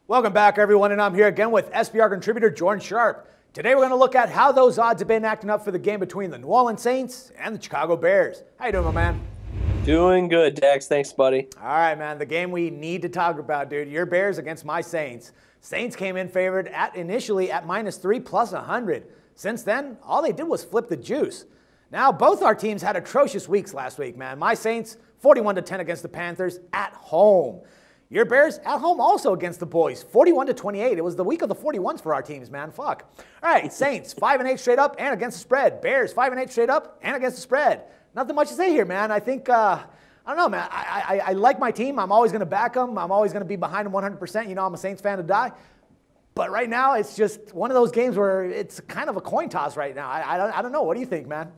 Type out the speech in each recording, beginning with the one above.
Welcome back, everyone, and I'm here again with SBR contributor Jordan Sharp. Today we're going to look at how those odds have been acting up for the game between the New Orleans Saints and the Chicago Bears. How you doing, my man? Doing good, Dax. Thanks, buddy. All right, man. The game we need to talk about, dude. Your Bears against my Saints. Saints came in favored initially at -3 plus 100. Since then, all they did was flip the juice. Now, both our teams had atrocious weeks last week, man. My Saints, 41-10 against the Panthers at home. Your Bears at home also against the boys, 41-28. It was the week of the 41s for our teams, man. Fuck. All right, Saints, 5-8 straight up and against the spread. Bears, 5-8 straight up and against the spread. Nothing much to say here, man. I think, I don't know, man. I like my team. I'm always going to back them. I'm always going to be behind them 100%. You know, I'm a Saints fan to die. But right now, it's just one of those games where it's kind of a coin toss right now. I don't know. What do you think, man?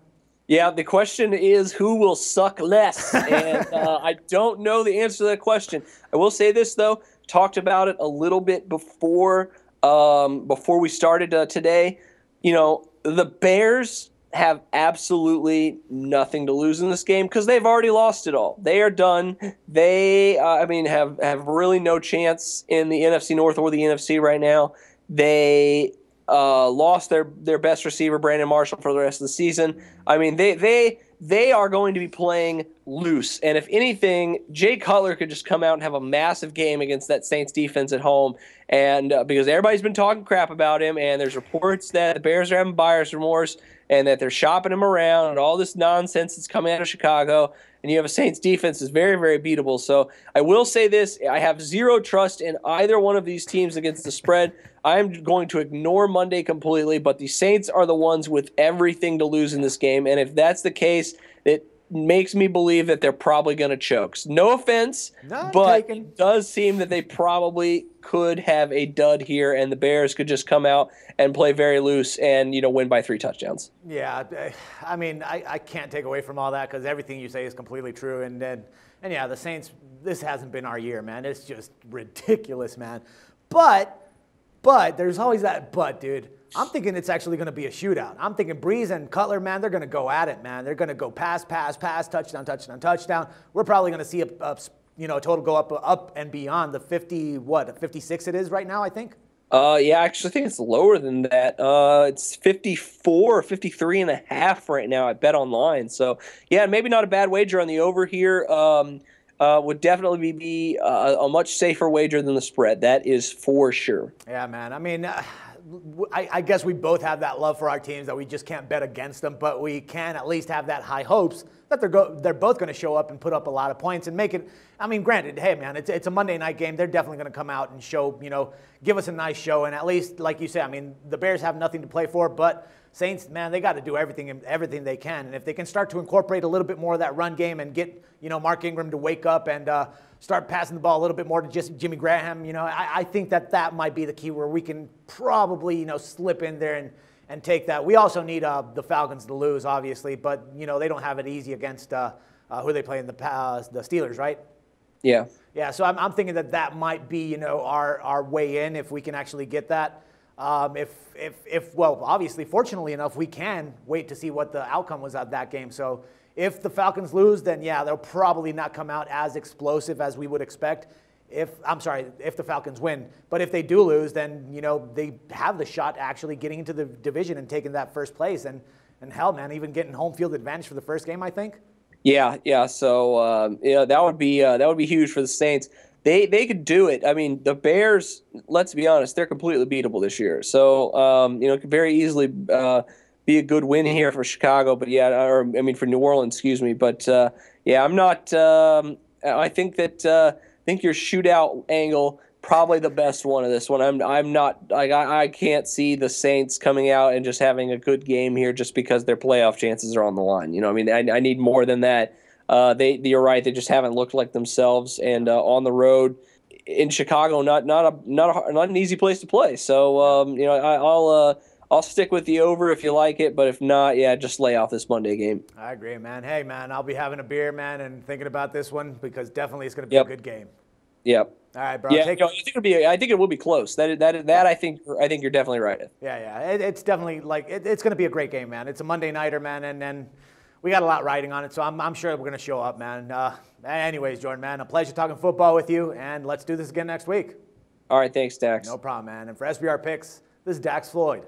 Yeah, the question is who will suck less, and I don't know the answer to that question. I will say this, though. Talked about it a little bit before we started today. You know, the Bears have absolutely nothing to lose in this game because they've already lost it all. They are done. They, have really no chance in the NFC North or the NFC right now. They lost their best receiver, Brandon Marshall, for the rest of the season. I mean, they are going to be playing loose. And if anything, Jay Cutler could just come out and have a massive game against that Saints defense at home. And because everybody's been talking crap about him, and there's reports that the Bears are having buyer's remorse and that they're shopping him around and all this nonsense that's coming out of Chicago. And you have a Saints defense that's very, very beatable. So I will say this. I have zero trust in either one of these teams against the spread. I'm going to ignore Monday completely, but the Saints are the ones with everything to lose in this game. And if that's the case, it makes me believe that they're probably going to choke. No offense, but it does seem that they probably could have a dud here, and the Bears could just come out and play very loose and, you know, win by 3 touchdowns. Yeah, I mean, I can't take away from all that because everything you say is completely true. And yeah, the Saints, this hasn't been our year, man. It's just ridiculous, man. But there's always that but, dude. I'm thinking it's actually going to be a shootout. I'm thinking Breeze and Cutler, man, they're going to go at it, man. They're going to go pass, touchdown, touchdown, touchdown. We're probably going to see a total go up and beyond the 56 it is right now, I think? Yeah, I actually think it's lower than that. It's 54 or 53 and a half right now at Bet Online. So, yeah, maybe not a bad wager on the over here. Would definitely be a much safer wager than the spread. That is for sure. Yeah, man. I mean, I guess we both have that love for our teams that we just can't bet against them, but we can at least have that high hopes that they're both going to show up and put up a lot of points and make it. I mean, granted, hey, man, it's a Monday night game. They're definitely going to come out and show, give us a nice show. And at least, like you said, I mean, the Bears have nothing to play for, but Saints, man, they got to do everything they can. And if they can start to incorporate a little bit more of that run game and get, Mark Ingram to wake up and start passing the ball a little bit more to just Jimmy Graham, I think that might be the key where we can probably, slip in there and take that. We also need the Falcons to lose, obviously, but, they don't have it easy against who they play in the Steelers, right? Yeah. Yeah, so I'm thinking that might be, our way in if we can actually get that. Well, obviously, fortunately enough, we can wait to see what the outcome was of that game. So if the Falcons lose, then yeah, they'll probably not come out as explosive as we would expect. If the Falcons win. But if they do lose, then, they have the shot actually getting into the division and taking that first place. And hell, man, even getting home field advantage for the first game, I think. Yeah. So, that would be huge for the Saints. They could do it. I mean, the Bears, let's be honest, they're completely beatable this year. So, it could very easily be a good win here for Chicago. But, for New Orleans, excuse me. But, I'm not I think your shootout angle probably the best one of this one. I'm not like I can't see the Saints coming out and just having a good game here just because their playoff chances are on the line. I need more than that. You're right. They just haven't looked like themselves, and on the road in Chicago, not an easy place to play. So I'll stick with the over if you like it, but if not, yeah, just lay off this Monday game. I agree, man. Hey, man, I'll be having a beer, man, and thinking about this one because definitely it's going to be a good game. Yep. All right, bro. Yeah, I think it will be close. That I think you're definitely right. Yeah. It's definitely it's going to be a great game, man. It's a Monday nighter, man, and we got a lot riding on it, so I'm sure we're going to show up, man. Anyways, Jordan, man, a pleasure talking football with you, and let's do this again next week. All right, thanks, Dax. No problem, man. And for SBR Picks, this is Dax Floyd.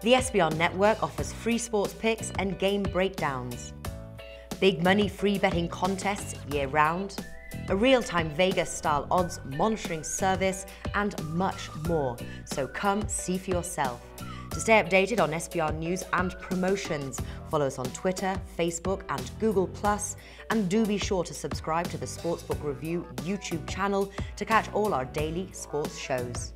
The SBR Network offers free sports picks and game breakdowns, big money free betting contests year-round, a real-time Vegas-style odds monitoring service, and much more. So come see for yourself. To stay updated on SBR news and promotions, follow us on Twitter, Facebook, and Google+, and do be sure to subscribe to the Sportsbook Review YouTube channel to catch all our daily sports shows.